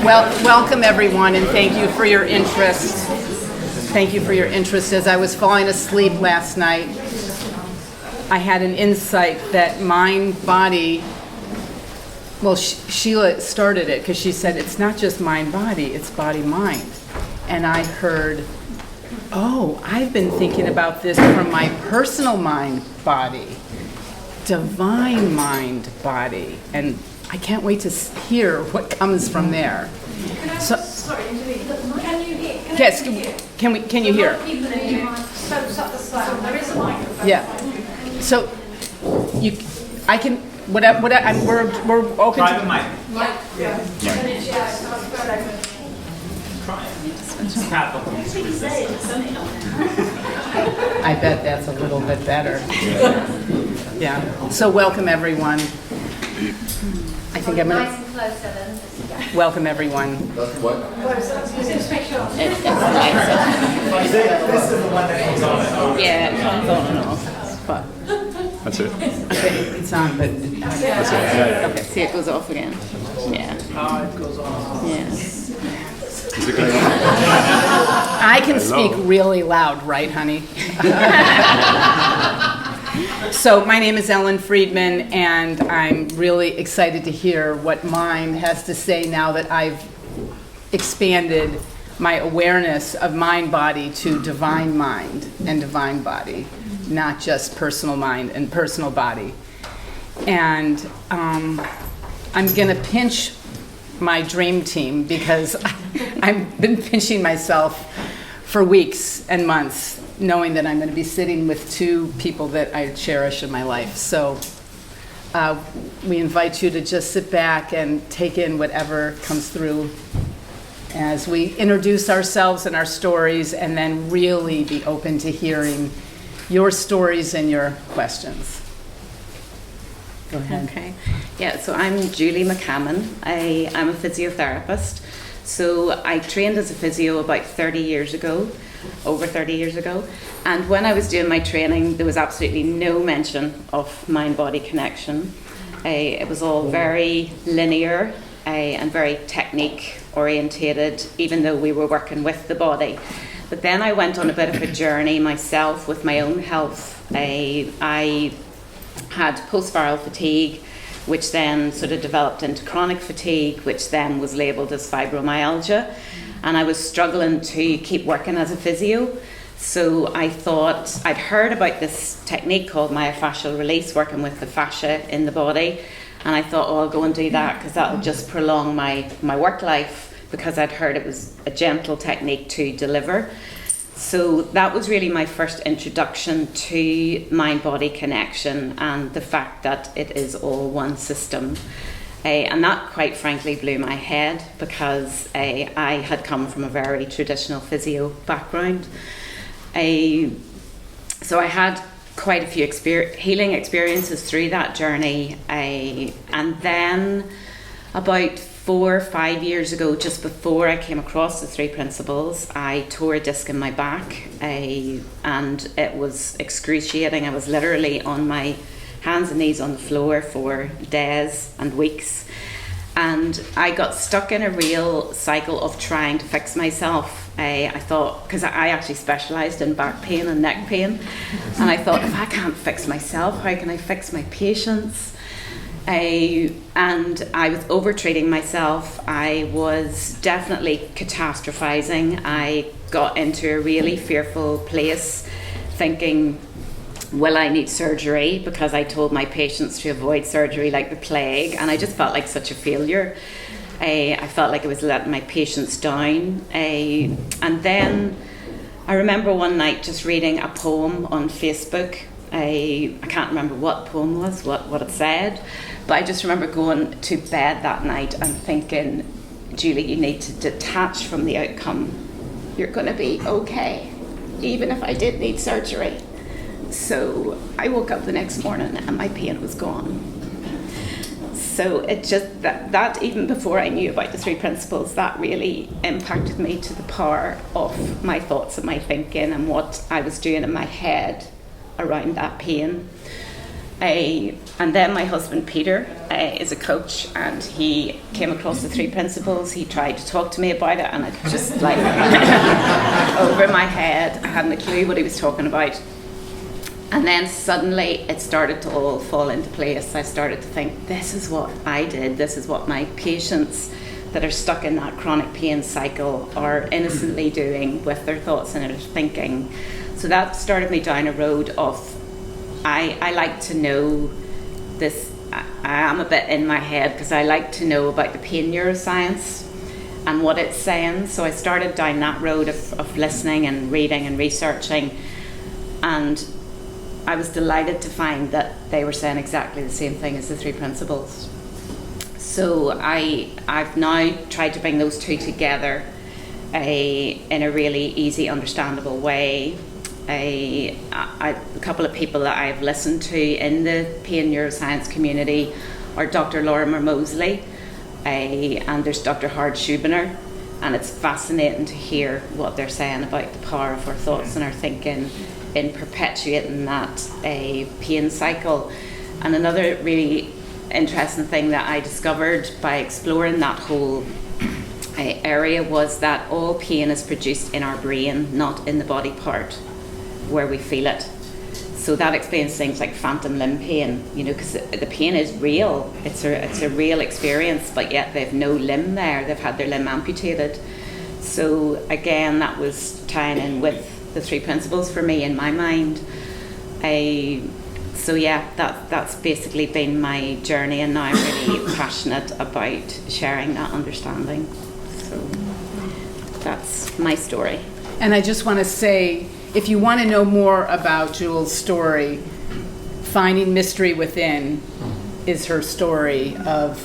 Welcome everyone, and thank you for your interest. Thank you for your interest. As I was falling asleep last night, I had an insight that MindBody, well, Sheila started it because she said it's not just mind-body, it's body-mind. And I heard, oh, I've been thinking about this from my personal mind-body, divine mind-body. And I can't wait to hear what comes from there. Sorry, can you hear? Yes, can you hear? There is a microphone. Yeah. So I can, we're open Private to. mic. Yeah. I bet that's a little bit better. Yeah. So welcome everyone. I think I'm Nice gonna and close, Ellen. welcome everyone. This is the one that comes on. Yeah, it comes on and off. But That's it. Okay, it's on, but okay, see, it goes off again. Yeah. It goes off. Yeah. Is it going on? I can speak really loud, right, honey? So my name is Ellen Friedman, and I'm really excited to hear what Mind has to say now that I've expanded my awareness of mind-body to divine mind and divine body, not just personal mind and personal body. And I'm going to pinch my dream team because I've been pinching myself for weeks and months, knowing that I'm going to be sitting with two people that I cherish in my life. So we invite you to just sit back and take in whatever comes through as we introduce ourselves and our stories, and then really be open to hearing your stories and your questions. Go ahead. Okay. Yeah, so I'm Julie McCammon. I'm a physiotherapist. So I trained as a physio about 30 years ago, over 30 years ago. And when I was doing my training, there was absolutely no mention of mind-body connection. It was all very linear and very technique orientated, even though we were working with the body. But then I went on a bit of a journey myself with my own health. I had post-viral fatigue, which then sort of developed into chronic fatigue, which then was labelled as fibromyalgia. And I was struggling to keep working as a physio. So I thought, I'd heard about this technique called myofascial release, working with the fascia in the body. And I thought, oh, I'll go and do that because that'll just prolong my work life, because I'd heard it was a gentle technique to deliver. So that was really my first introduction to mind-body connection and the fact that it is all one system. And that, quite frankly, blew my head because I had come from a very traditional physio background. So I had quite a few healing experiences through that journey. And then about 4 or 5 years ago, just before I came across the 3 principles, I tore a disc in my back, and it was excruciating. I was literally on my hands and knees on the floor for days and weeks, and I got stuck in a real cycle of trying to fix myself. I thought, because I actually specialised in back pain and neck pain, and I thought, if I can't fix myself, how can I fix my patients? And I was over-treating myself. I was definitely catastrophizing. I got into a really fearful place, thinking, will I need surgery? Because I told my patients to avoid surgery like the plague, and I just felt like such a failure. I felt like I was letting my patients down. And then I remember one night just reading a poem on Facebook. I can't remember what the poem was, what it said, but I just remember going to bed that night and thinking, Julie, you need to detach from the outcome. You're going to be okay, even if I did need surgery. So I woke up the next morning and my pain was gone. So it just, that even before I knew about the 3 principles, that really impacted me to the power of my thoughts and my thinking and what I was doing in my head around that pain. And then my husband Peter is a coach, and he came across the 3 principles. He tried to talk to me about it, and it just like over my head. I hadn't a clue what he was talking about. And then suddenly it started to all fall into place. I started to think, this is what I did. This is what my patients that are stuck in that chronic pain cycle are innocently doing with their thoughts and their thinking. So that started me down a road of, I like to know this. I am a bit in my head because I like to know about the pain neuroscience and what it's saying. So I started down that road of listening and reading and researching, and I was delighted to find that they were saying exactly the same thing as the 3 principles. So I've now tried to bring those 2 together in a really easy, understandable way. A couple of people that I've listened to in the pain neuroscience community are Dr. Lorimer Mosley, and there's Dr. Howard Schubiner, and it's fascinating to hear what they're saying about the power of our thoughts and our thinking in perpetuating that pain cycle. And another really interesting thing that I discovered by exploring that whole area was that all pain is produced in our brain, not in the body part where we feel it. So that explains things like phantom limb pain, because the pain is real. It's a real experience, but yet they've no limb there. They've had their limb amputated. So again, that was tying in with the 3 principles for me in my mind. So yeah, that's basically been my journey, and now I'm really passionate about sharing that understanding. So that's my story. And I just want to say, if you want to know more about Jewel's story, Finding Mystery Within is her story, of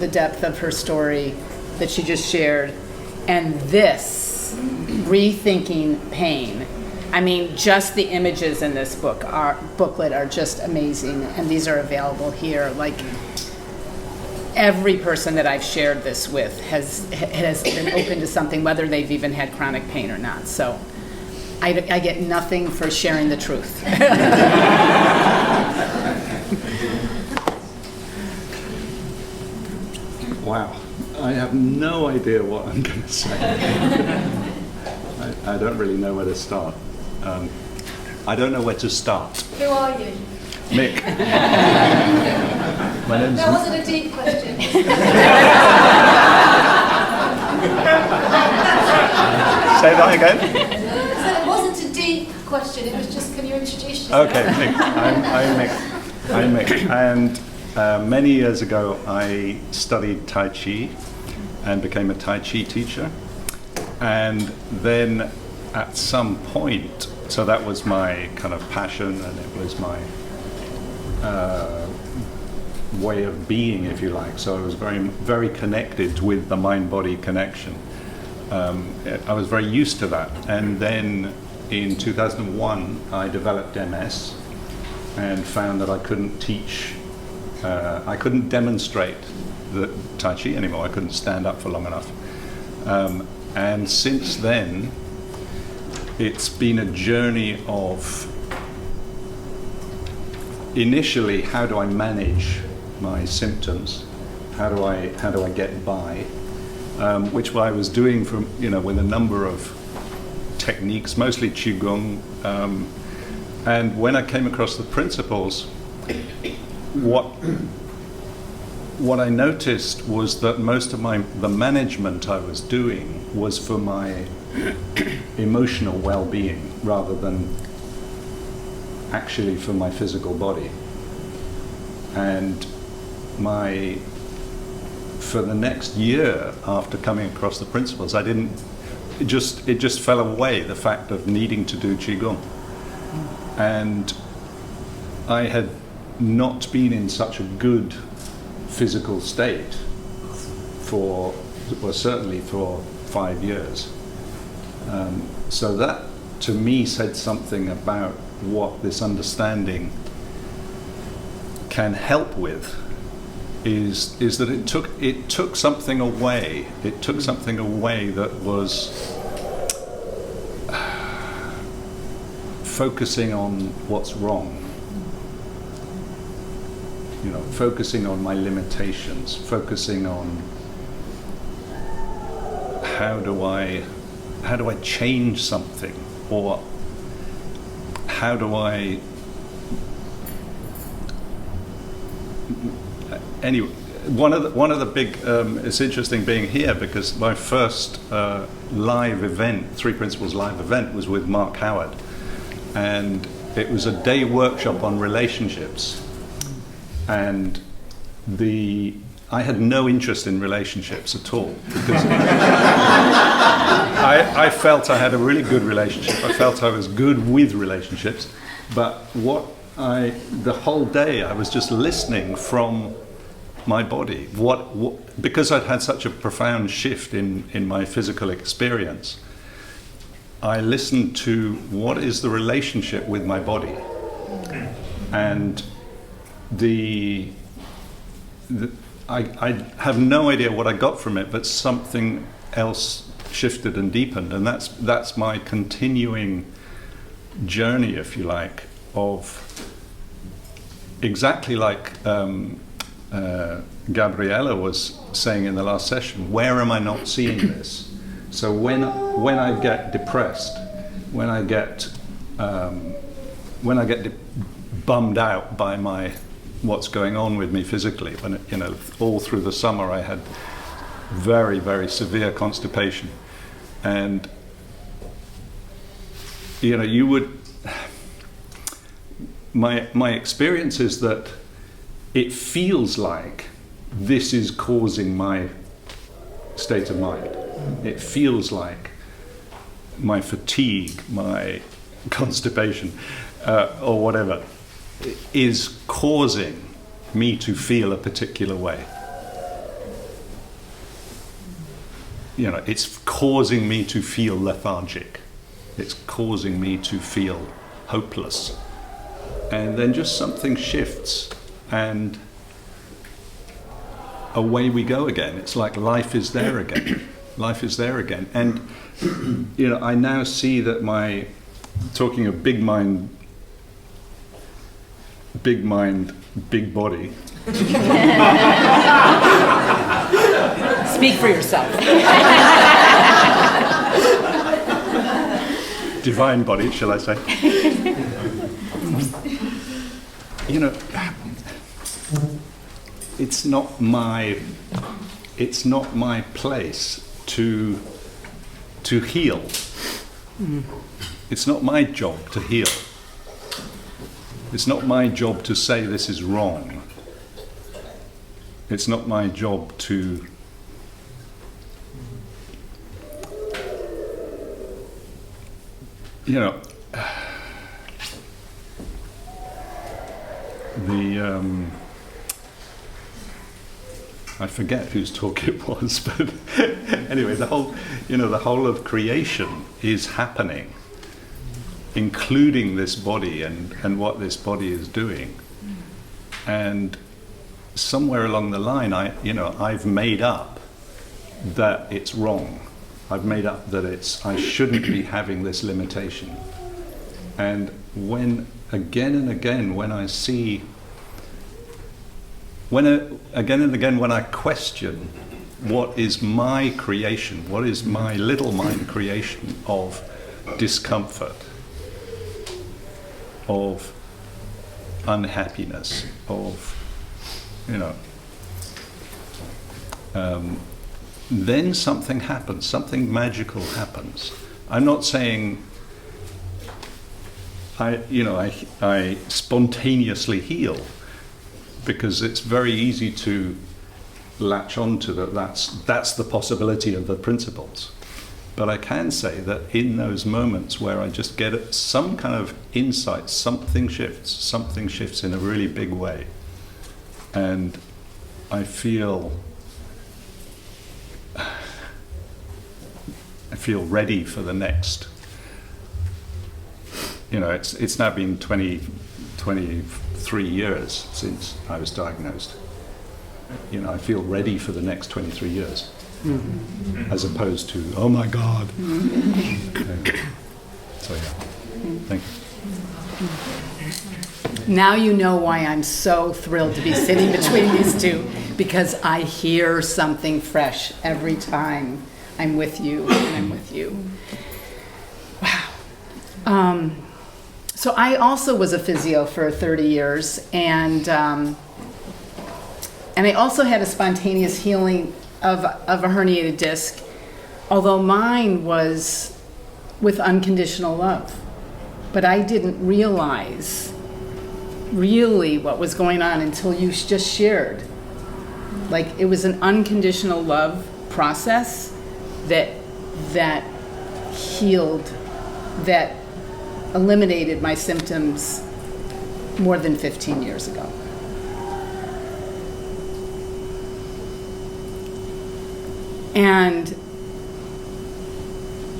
the depth of her story that she just shared. And this, Rethinking Pain, I mean, just the images in this booklet are just amazing, and these are available here. Like, every person that I've shared this with has been open to something, whether they've even had chronic pain or not. So I get nothing for sharing the truth. Wow. I have no idea what I'm going to say. I don't really know where to start. I don't know where to start. Who are you? Mick. My name's That wasn't a deep question. Say that again? I said it wasn't a deep question. It was just, can you introduce yourself? Okay, Mick. I'm Mick. And many years ago, I studied Tai Chi and became a Tai Chi teacher. And then at some point, so that was my kind of passion, and it was my way of being, if you like. So I was very, very connected with the mind-body connection. I was very used to that. And then in 2001, I developed MS and found that I couldn't teach, I couldn't demonstrate the Tai Chi anymore. I couldn't stand up for long enough. And since then, it's been a journey of, initially, how do I manage my symptoms? How do I get by? Which I was doing with a number of techniques, mostly Qigong. And when I came across the principles, what I noticed was that most of the management I was doing was for my emotional well-being rather than actually for my physical body. And for the next year after coming across the principles, it just fell away, the fact of needing to do Qigong. And I had not been in such a good physical state certainly for 5 years. So that, to me, said something about what this understanding can help with, is that it took something away. It took something away that was focusing on what's wrong. You know, focusing on my limitations, focusing on how do I change something, or how do I anyway. One of the big it's interesting being here, because my first live event, Three Principles live event, was with Mark Howard, and it was a day workshop on relationships, and I had no interest in relationships at all, because I felt I had a really good relationship. I felt I was good with relationships, but the whole day I was just listening from my body. Because I'd had such a profound shift in my physical experience, I listened to what is the relationship with my body, and I have no idea what I got from it, but something else shifted and deepened, and that's my continuing journey, if you like, of exactly like Gabriella was saying in the last session. Where am I not seeing this? So when I get depressed, when I get bummed out by what's going on with me physically, when all through the summer I had very, very severe constipation, and my experience is that it feels like this is causing my state of mind. It feels like my fatigue, my constipation, or whatever, is causing me to feel a particular way. It's causing me to feel lethargic. It's causing me to feel hopeless. And then just something shifts, and away we go again. It's like life is there again. Life is there again. And I now see that talking of big mind, big body. Speak for yourself. Divine body, shall I say? It's not my place to heal. It's not my job to heal. It's not my job to say this is wrong. It's not my job to I forget whose talk it was, but anyway, the whole of creation is happening, including this body and what this body is doing. And somewhere along the line, I've made up that it's wrong. I've made up that I shouldn't be having this limitation. And when again and again when I question what is my creation, what is my little mind creation of discomfort, of unhappiness, of then something happens, something magical happens. I'm not saying I spontaneously heal, because it's very easy to latch on to that's the possibility of the principles. But I can say that in those moments where I just get some kind of insight, something shifts in a really big way, and I feel ready for the next. It's now been 23 years since I was diagnosed. I feel ready for the next 23 years, as opposed to, oh my God. So yeah, thank you. Now you know why I'm so thrilled to be sitting between these two, because I hear something fresh every time I'm with you and I'm with you. Wow. So I also was a physio for 30 years, and I also had a spontaneous healing of a herniated disc, although mine was with unconditional love. But I didn't realize really what was going on until you just shared. Like, it was an unconditional love process that healed, that eliminated my symptoms more than 15 years ago. And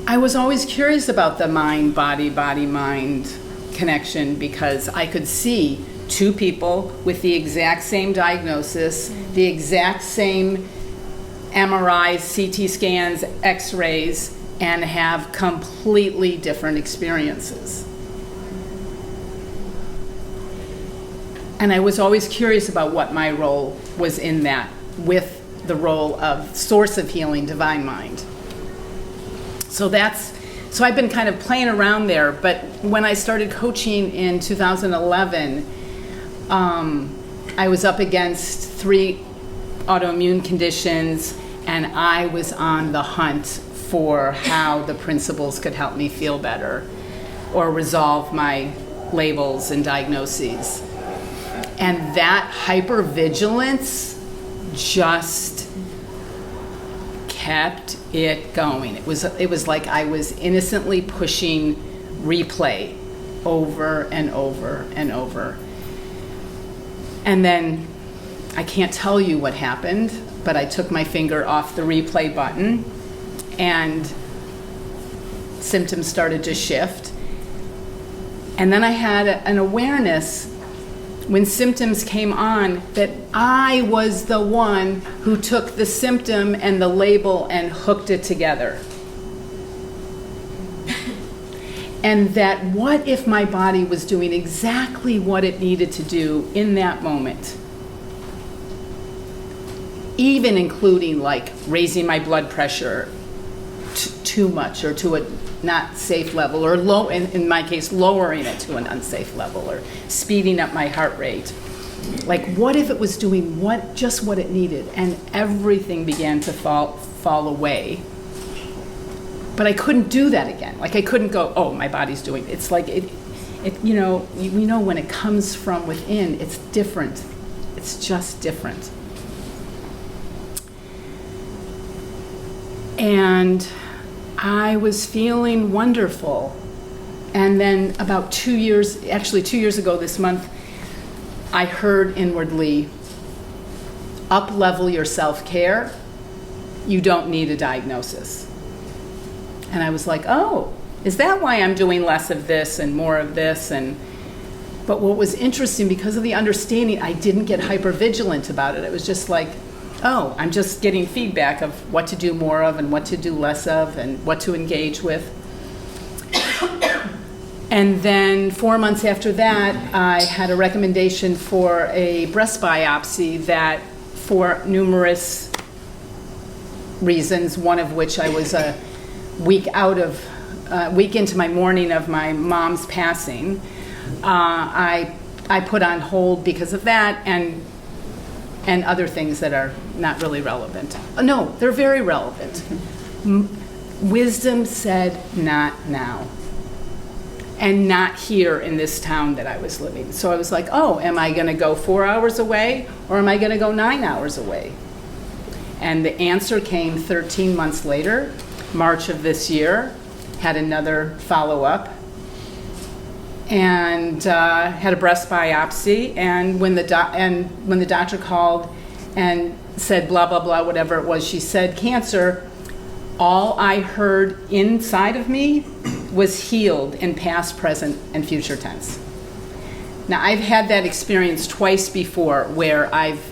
I was always curious about the mind-body, body-mind connection, because I could see two people with the exact same diagnosis, the exact same MRIs, CT scans, X-rays, and have completely different experiences. And I was always curious about what my role was in that, with the role of source of healing, divine mind. So I've been kind of playing around there, but when I started coaching in 2011, I was up against 3 autoimmune conditions, and I was on the hunt for how the principles could help me feel better or resolve my labels and diagnoses. And that hypervigilance just kept it going. It was like I was innocently pushing replay over and over and over. And then I can't tell you what happened, but I took my finger off the replay button and symptoms started to shift. And then I had an awareness when symptoms came on that I was the one who took the symptom and the label and hooked it together. And that what if my body was doing exactly what it needed to do in that moment? Even including like raising my blood pressure too much or to a not safe level, or low, in my case, lowering it to an unsafe level, or speeding up my heart rate. Like, what if it was doing just what it needed, and everything began to fall away? But I couldn't do that again. Like, I couldn't go, oh, my body's doing it. It's like you know when it comes from within, it's different. It's just different. And I was feeling wonderful. And then about 2 years ago this month, I heard inwardly, up-level your self-care. You don't need a diagnosis. And I was like, oh, is that why I'm doing less of this and more of this? But what was interesting, because of the understanding, I didn't get hypervigilant about it. It was just like, oh, I'm just getting feedback of what to do more of and what to do less of and what to engage with. And then 4 months after that, I had a recommendation for a breast biopsy that, for numerous reasons, one of which I was a week into my mourning of my mom's passing, I put on hold because of that, and other things that are not really relevant. No, they're very relevant. Wisdom said, not now. And not here in this town that I was living. So I was like, oh, am I going to go 4 hours away, or am I going to go 9 hours away? And the answer came 13 months later, March of this year, had another follow-up, and had a breast biopsy. And when the doctor called and said blah blah blah, whatever it was, she said cancer, all I heard inside of me was healed in past, present, and future tense. Now, I've had that experience twice before, where I've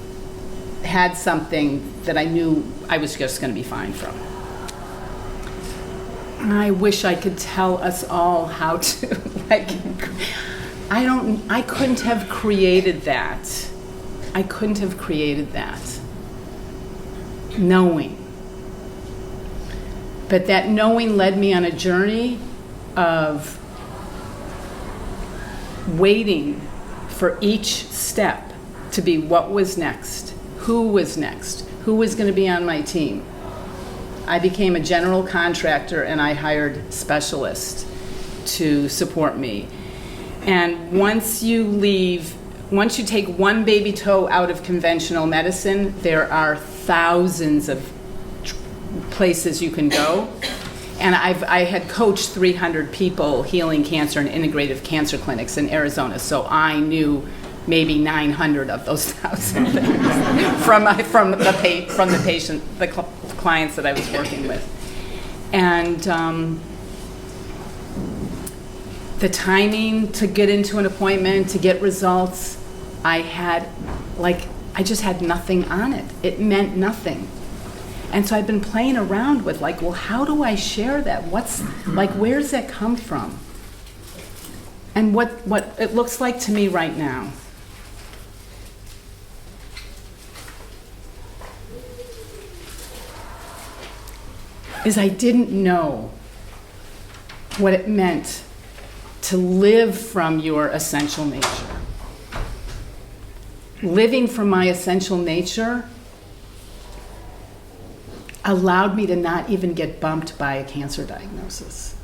had something that I knew I was just going to be fine from. I wish I could tell us all how to, I couldn't have created that. I couldn't have created that. Knowing. But that knowing led me on a journey of waiting for each step to be what was next, who was going to be on my team. I became a general contractor and I hired specialists to support me. And once you take one baby toe out of conventional medicine, there are thousands of places you can go. And I had coached 300 people healing cancer in integrative cancer clinics in Arizona, so I knew maybe 900 of those 1,000 things from the clients that I was working with. And the timing to get into an appointment, to get results, I just had nothing on it. It meant nothing. And so I've been playing around with well, how do I share that? Where's that come from? And what it looks like to me right now is I didn't know what it meant to live from your essential nature. Living from my essential nature allowed me to not even get bumped by a cancer diagnosis.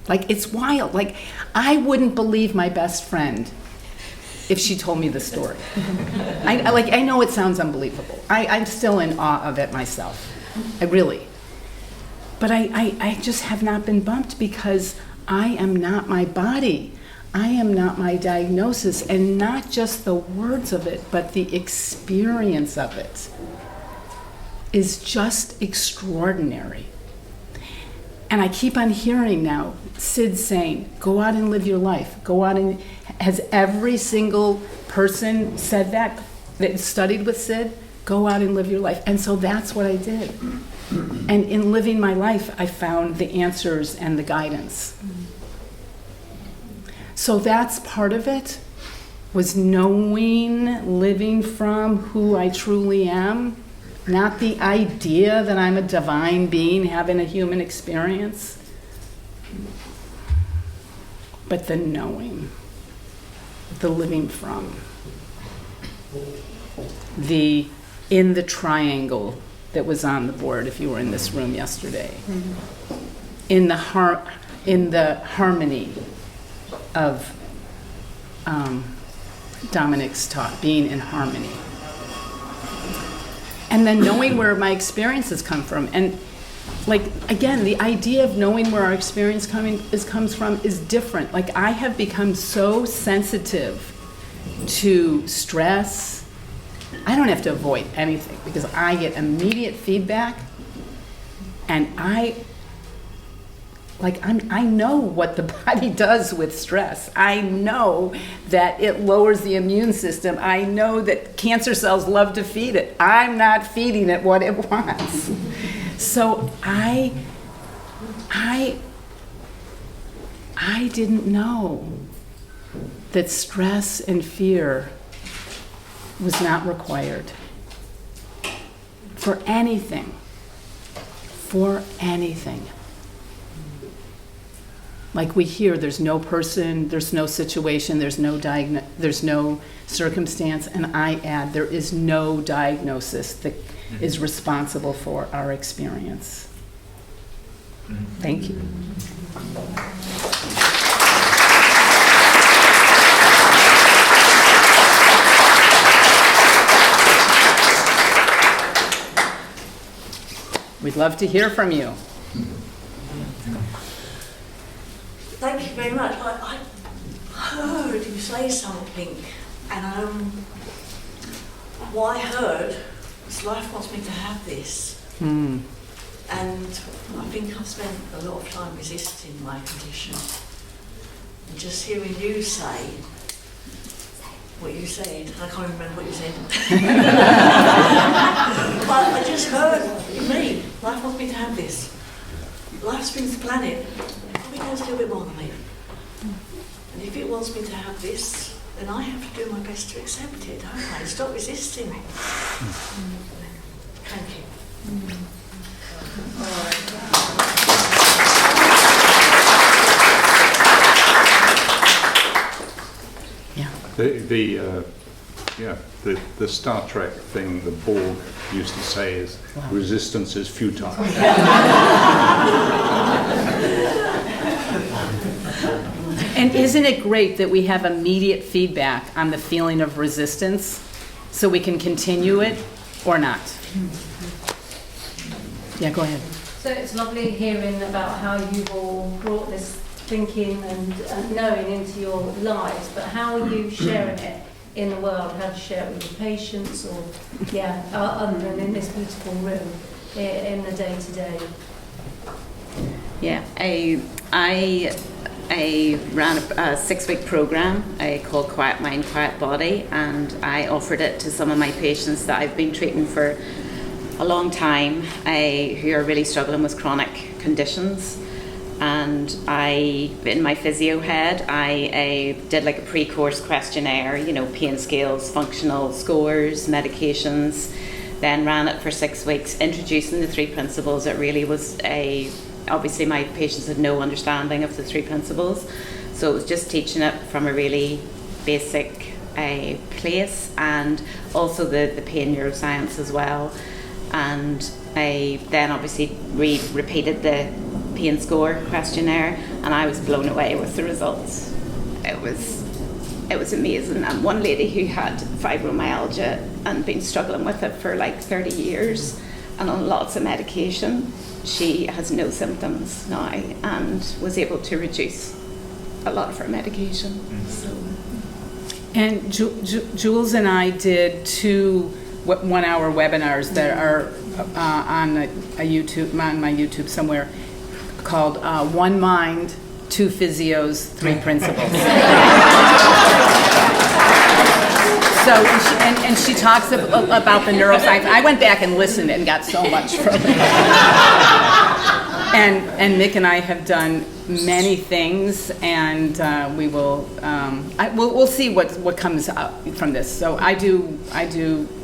It's wild. I wouldn't believe my best friend if she told me the story. I know it sounds unbelievable. I'm still in awe of it myself. But I just have not been bumped because I am not my body. I am not my diagnosis, and not just the words of it, but the experience of it is just extraordinary. And I keep on hearing now Sid saying, go out and live your life. Has every single person said that studied with Sid? Go out and live your life. And so that's what I did. And in living my life, I found the answers and the guidance. So that's part of it, was knowing, living from who I truly am, not the idea that I'm a divine being having a human experience, but the knowing, the living from, in the triangle that was on the board if you were in this room yesterday, in the harmony of Dominic's talk, being in harmony. And then knowing where my experiences come from. And again, the idea of knowing where our experience comes from is different. I have become so sensitive to stress. I don't have to avoid anything because I get immediate feedback, and I know what the body does with stress. I know that it lowers the immune system. I know that cancer cells love to feed it. I'm not feeding it what it wants. So I didn't know that stress and fear was not required for anything. We hear, there's no person, there's no situation, there's no circumstance, and I add, there is no diagnosis that is responsible for our experience. Thank you. We'd love to hear from you. Thank you very much. I heard you say something, and what I heard was life wants me to have this. And I think I've spent a lot of time resisting my condition. And just hearing you say what you said, I can't remember what you said. But I just heard, me, life wants me to have this. Life spins the planet. Probably knows a little bit more than me. And if it wants me to have this, then I have to do my best to accept it, don't I? Stop resisting it. Thank you. The Star Trek thing the Borg used to say is resistance is futile. And isn't it great that we have immediate feedback on the feeling of resistance so we can continue it or not? Yeah, go ahead. So it's lovely hearing about how you've all brought this thinking and knowing into your lives, but how are you sharing it in the world? How do you share it with your patients or, other than in this beautiful room, in the day-to-day? Yeah, I ran a 6-week program called Quiet Mind, Quiet Body, and I offered it to some of my patients that I've been treating for a long time, who are really struggling with chronic conditions. And in my physio head, I did like a pre-course questionnaire, pain scales, functional scores, medications, then ran it for 6 weeks, introducing the 3 principles. It really was obviously my patients had no understanding of the 3 principles, so it was just teaching it from a really basic place, and also the pain neuroscience as well. And I then obviously repeated the pain score questionnaire, and I was blown away with the results. It was amazing. And one lady who had fibromyalgia and been struggling with it for like 30 years and on lots of medication, she has no symptoms now and was able to reduce a lot of her medication. So. And Jules and I did 2 1-hour webinars that are on my YouTube somewhere, called One Mind, 2 Physios, 3 Principles. So, and she talks about the neuroscience. I went back and listened and got so much from it. And Mick and I have done many things, and we will. We'll see what comes out from this. So I do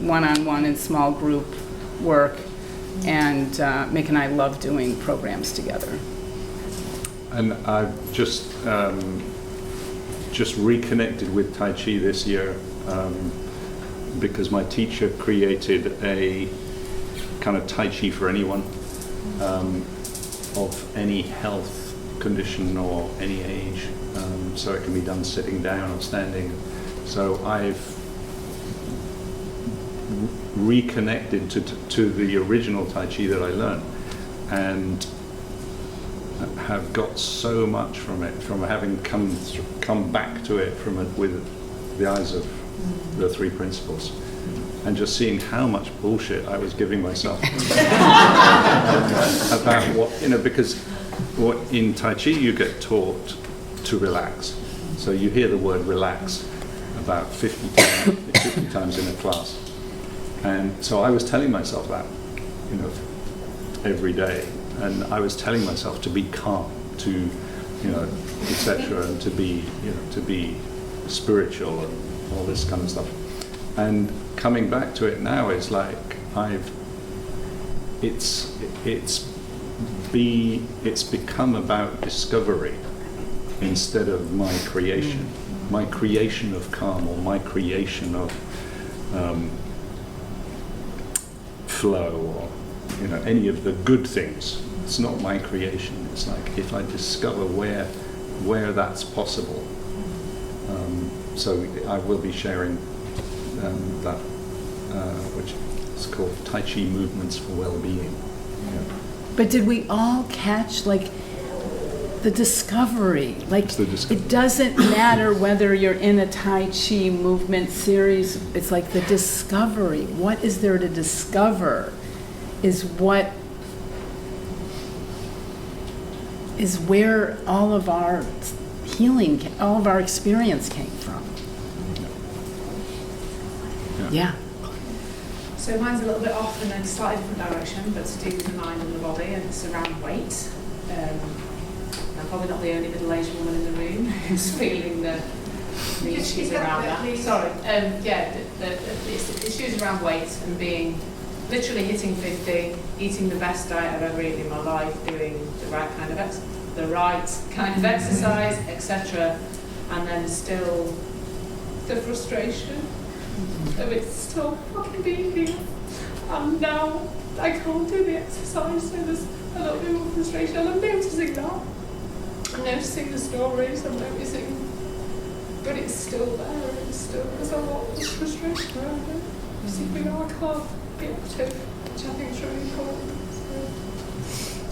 one-on-one and small group work, and Mick and I love doing programs together. And I've just reconnected with Tai Chi this year because my teacher created a kind of Tai Chi for anyone of any health condition or any age, so it can be done sitting down or standing. So I've reconnected to the original Tai Chi that I learned, and have got so much from it, from having come back to it with the eyes of the 3 principles, and just seeing how much bullshit I was giving myself about what, because in Tai Chi you get taught to relax. So you hear the word relax about 50 times in a class. And so I was telling myself that, every day. And I was telling myself to be calm, to, etc., and to be spiritual and all this kind of stuff. And coming back to it now is like it's become about discovery instead of my creation of calm, or my creation of flow, or any of the good things. It's not my creation. It's like if I discover where that's possible. So I will be sharing that, which is called Tai Chi Movements for Well-Being. Yeah. But did we all catch the discovery? It doesn't matter whether you're in a Tai Chi movement series. It's like the discovery. What is there to discover is where all of our healing, all of our experience came from. Yeah. So mine's a little bit off in a slightly different direction, but to do with the mind and the body, and it's around weight. I'm probably not the only middle-aged woman in the room who's feeling the issues around that. Sorry. Yeah, the issues around weight and being literally hitting 50, eating the best diet I've ever eaten in my life, doing the right kind of exercise, etc. And then still the frustration of it still fucking being here. And now I can't do the exercise, so there's a little bit more frustration. And I'm noticing that. I'm noticing the stories, I'm noticing, but it's still there, it's still, there's a lot of frustration around it. You see, I can't be active, which I think is really important.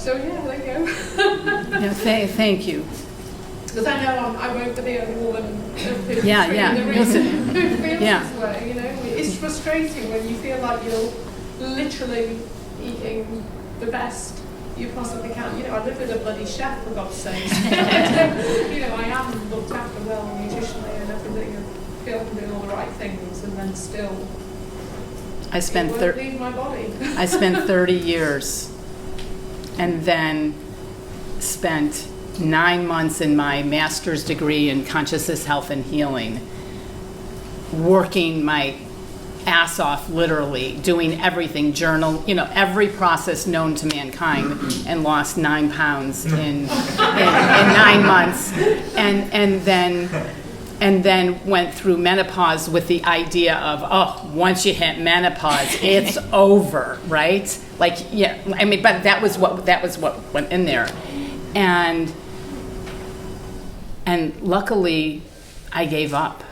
So yeah, there you go. Yeah, thank you. Because I know I won't be the only woman who Yeah. feels Yeah. this way, you know. It's frustrating when you feel like you're literally eating the best you possibly can. You know, I live with a bloody chef, for God's sake. You know, I am looked after well nutritionally and everything, and feel I'm doing all the right things, and then still I spent it won't leave my body. I spent 30 years and then spent 9 months in my master's degree in consciousness, health, and healing, working my ass off, literally, doing everything, journal, you know, every process known to mankind, and lost 9 pounds in 9 months, and then went through menopause with the idea of, oh, once you hit menopause, it's over, right? Like, yeah, I mean, but that was what went in there, and luckily, I gave up.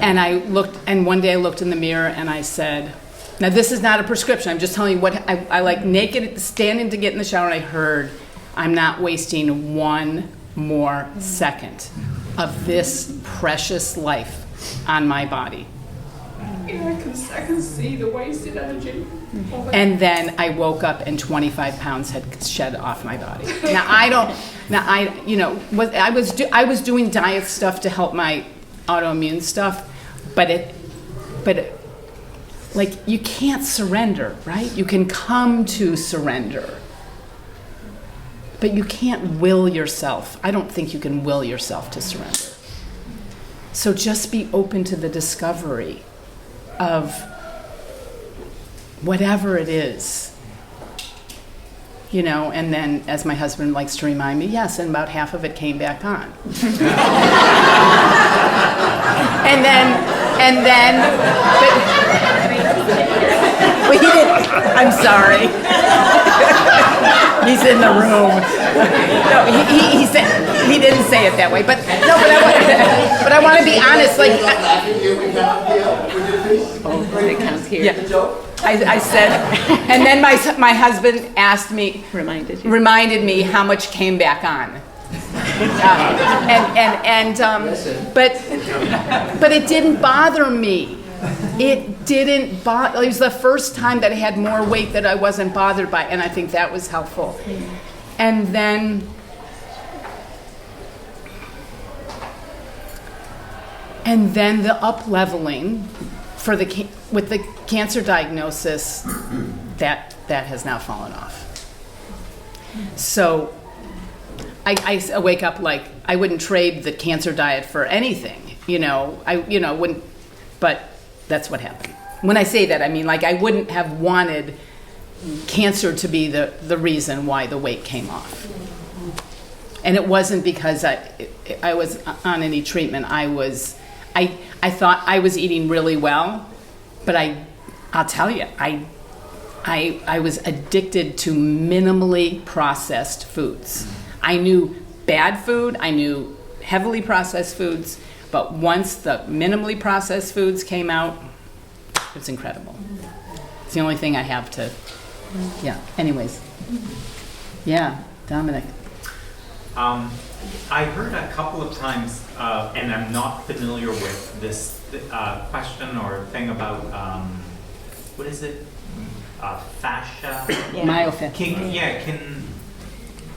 And one day I looked in the mirror and I said, now this is not a prescription, I'm just telling you what I like, naked, standing to get in the shower, and I heard, I'm not wasting one more second of this precious life on my body. Yeah, I can see the wasted energy. And then I woke up and 25 pounds had shed off my body. I was doing diet stuff to help my autoimmune stuff, but like, you can't surrender, right? You can come to surrender, but you can't will yourself. I don't think you can will yourself to surrender. So just be open to the discovery of whatever it is, you know, and then, as my husband likes to remind me, yes, and about half of it came back on. But he didn't, I'm sorry. He's in the room. No, he said, he didn't say it that way, but no, but I want to be honest, like, yeah. I said, and then my husband asked me, reminded me how much came back on. But it didn't bother me. It didn't bother. It was the first time that I had more weight that I wasn't bothered by, and I think that was helpful. And then the up-leveling with the cancer diagnosis, that has now fallen off. So I wake up like I wouldn't trade the cancer diet for anything, you know. I wouldn't, but that's what happened. When I say that, I mean, like, I wouldn't have wanted cancer to be the reason why the weight came off. And it wasn't because I was on any treatment. I thought I was eating really well, but I'll tell you, I was addicted to minimally processed foods. I knew bad food, I knew heavily processed foods, but once the minimally processed foods came out, it's incredible. It's the only thing I have to, yeah, anyways. Yeah, Dominic. I heard a couple of times, and I'm not familiar with this question or thing about, what is it? Fascia? Yeah. Myofascia. Can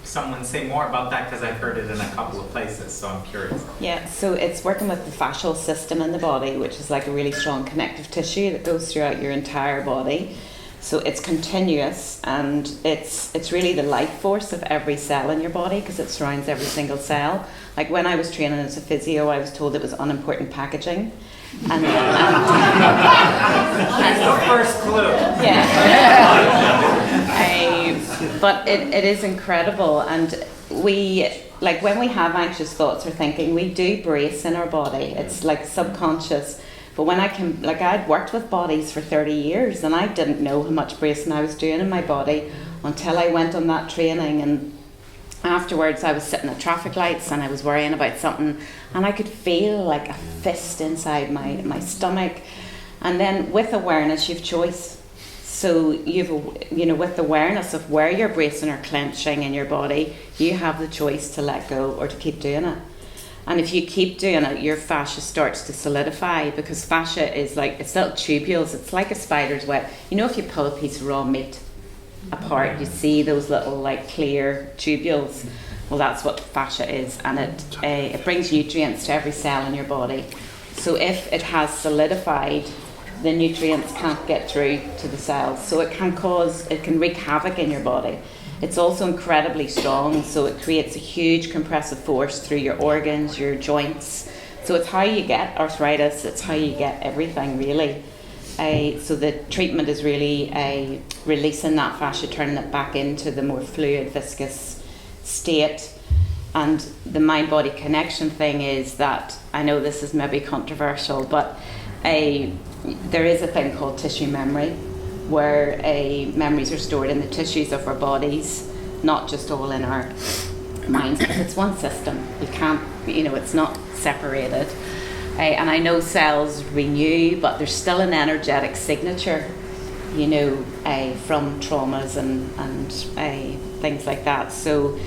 someone say more about that? Because I've heard it in a couple of places, so I'm curious. Yeah, so it's working with the fascial system in the body, which is like a really strong connective tissue that goes throughout your entire body. So it's continuous, and it's really the life force of every cell in your body, because it surrounds every single cell. Like when I was training as a physio, I was told it was unimportant packaging. And That's the first clue. yeah. But it is incredible, and we, like when we have anxious thoughts or thinking, we do brace in our body. It's like subconscious. But when I'd worked with bodies for 30 years, and I didn't know how much bracing I was doing in my body until I went on that training. And afterwards I was sitting at traffic lights and I was worrying about something, and I could feel like a fist inside my stomach. And then with awareness, you've choice. So with awareness of where you're bracing or clenching in your body, you have the choice to let go or to keep doing it. And if you keep doing it, your fascia starts to solidify, because fascia is like, it's little tubules. It's like a spider's web. You know, if you pull a piece of raw meat apart, you see those little like clear tubules. Well, that's what fascia is, and it brings nutrients to every cell in your body. So if it has solidified, the nutrients can't get through to the cells. So it can wreak havoc in your body. It's also incredibly strong, so it creates a huge compressive force through your organs, your joints. So it's how you get arthritis, it's how you get everything really. So the treatment is really releasing that fascia, turning it back into the more fluid, viscous state. And the mind-body connection thing is that, I know this is maybe controversial, but there is a thing called tissue memory, where memories are stored in the tissues of our bodies, not just all in our minds. It's one system. You can't, it's not separated. And I know cells renew, but there's still an energetic signature, from traumas and things like that. So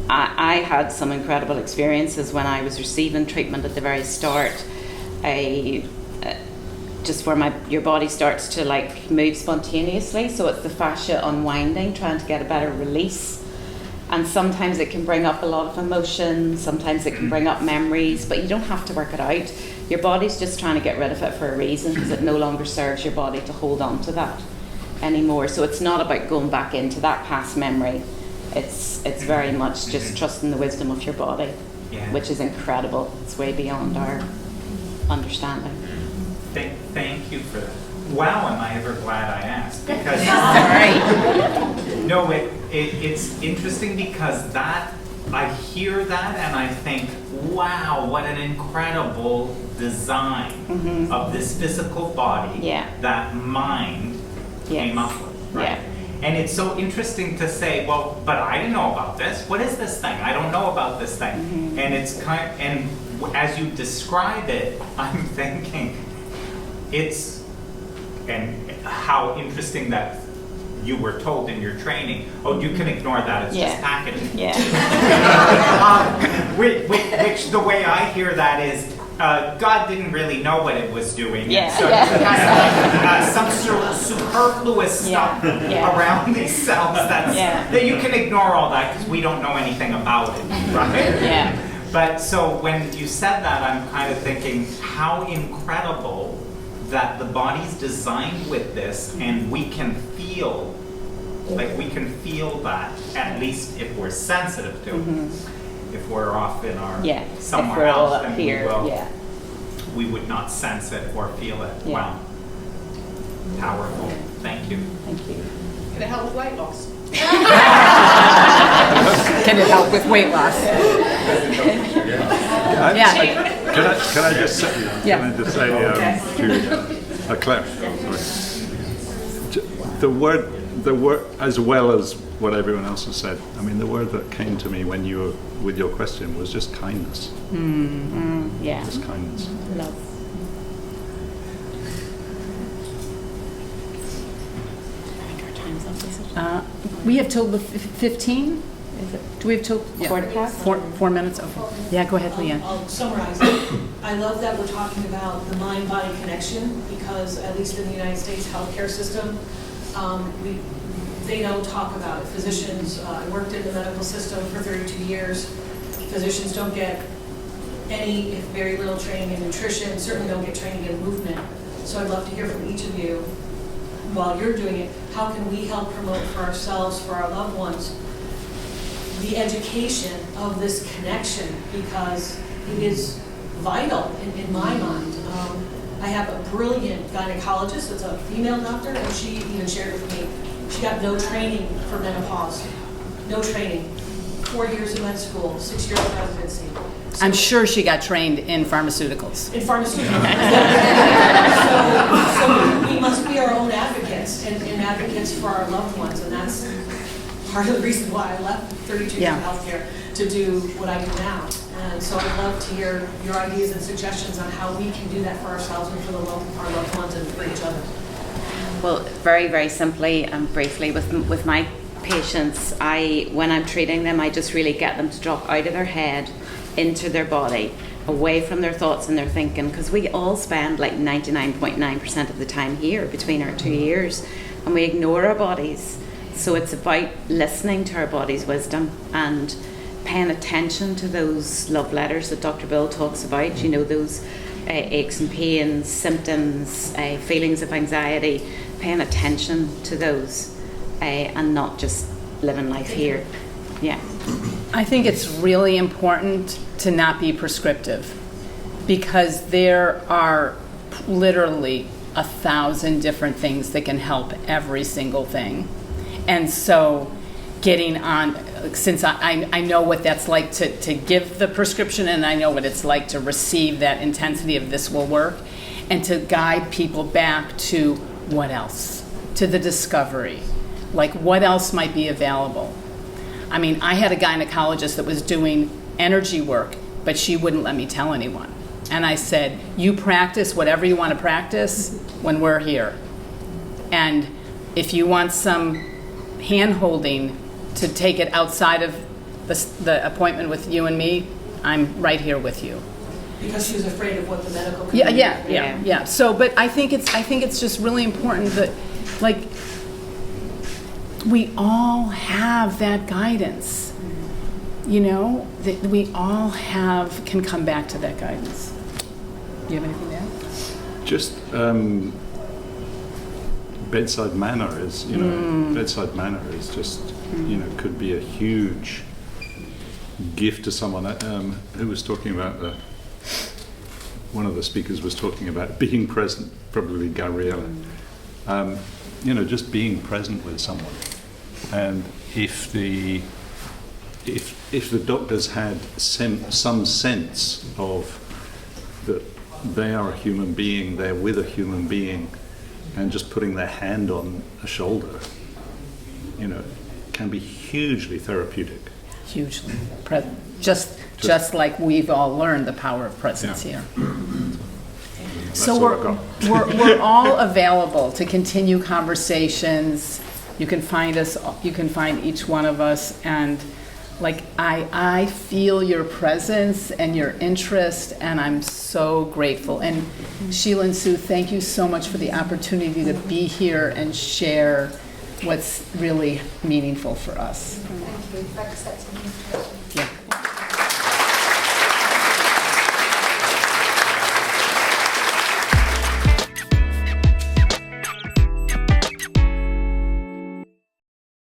I had some incredible experiences when I was receiving treatment at the very start. Just where your body starts to like move spontaneously, so it's the fascia unwinding, trying to get a better release. And sometimes it can bring up a lot of emotion, sometimes it can bring up memories, but you don't have to work it out. Your body's just trying to get rid of it for a reason, because it no longer serves your body to hold on to that anymore. So it's not about going back into that past memory. It's very much just trusting the wisdom of your body, which is incredible. It's way beyond our understanding. Thank you for that. Wow, am I ever glad I asked? Because no, it's interesting, because that I hear that and I think, wow, what an incredible design of this physical body that mind came up with, right? And it's so interesting to say, well, but I didn't know about this. What is this thing? I don't know about this thing. And it's and as you describe it, I'm thinking, and how interesting that you were told in your training, oh, you can ignore that, it's just packaging. Which the way I hear that is, God didn't really know what it was doing. So it has some sort of superfluous stuff around these cells that you can ignore all that because we don't know anything about it, right? But so when you said that, I'm kind of thinking how incredible that the body's designed with this, and we can feel that, at least if we're sensitive to it. If we're off in our somewhere else, then we would not sense it or feel it. Wow, powerful. Thank you. Thank you. Can it help with weight loss? Can it help with weight loss? Can I just say, Julie, Claire, the word, as well as what everyone else has said, I mean, the word that came to me when you were with your question was just kindness. Just kindness. Love. We have till the 15? Do we have till quarter past? 4 minutes? Okay. Yeah, go ahead, Leanne. I'll summarize. I love that we're talking about the mind-body connection, because at least in the United States healthcare system, they don't talk about it. Physicians, I worked in the medical system for 32 years. Physicians don't get very little training in nutrition, certainly don't get training in movement. So I'd love to hear from each of you while you're doing it, how can we help promote for ourselves, for our loved ones, the education of this connection, because it is vital in my mind. I have a brilliant gynecologist that's a female doctor, and she even shared with me, she got no training for menopause. No training. 4 years in med school, 6 years residency. I'm sure she got trained in pharmaceuticals. In pharmaceuticals. so we must be our own advocates and advocates for our loved ones, and that's part of the reason why I left 32 years of healthcare to do what I do now. And so I'd love to hear your ideas and suggestions on how we can do that for ourselves and for our loved ones and for each other. Well, very, very simply and briefly, with my patients, when I'm treating them, I just really get them to drop out of their head into their body, away from their thoughts and their thinking, because we all spend like 99.9% of the time here between our 2 ears, and we ignore our bodies. So it's about listening to our body's wisdom and paying attention to those love letters that Dr. Bill talks about, you know, those aches and pains, symptoms, feelings of anxiety, paying attention to those and not just living life here. Yeah. I think it's really important to not be prescriptive, because there are literally 1,000 different things that can help every single thing. And so getting on, since I know what that's like to give the prescription, and I know what it's like to receive that intensity of this will work, and to guide people back to what else, to the discovery, like what else might be available. I mean, I had a gynecologist that was doing energy work, but she wouldn't let me tell anyone. And I said, you practice whatever you want to practice when we're here. And if you want some hand-holding to take it outside of the appointment with you and me, I'm right here with you. Because she was afraid of what the medical community Yeah. So, but I think it's just really important that, like, we all have that guidance, you know, that we all can come back to that guidance. Do you have anything to add? Just bedside manner is, you know, bedside manner is just, you know, could be a huge gift to someone. Who was talking about one of the speakers was talking about being present, probably Gabriella. You know, just being present with someone. And if the doctors had some sense of that they are a human being, they're with a human being, and just putting their hand on a shoulder, you know, can be hugely therapeutic. Hugely. Just like we've all learned the power of presence here. So we're all available to continue conversations. You can find us, you can find each one of us, and like I feel your presence and your interest, and I'm so grateful. And Sheila and Sue, thank you so much for the opportunity to be here and share what's really meaningful for us. Thank you for accepting me.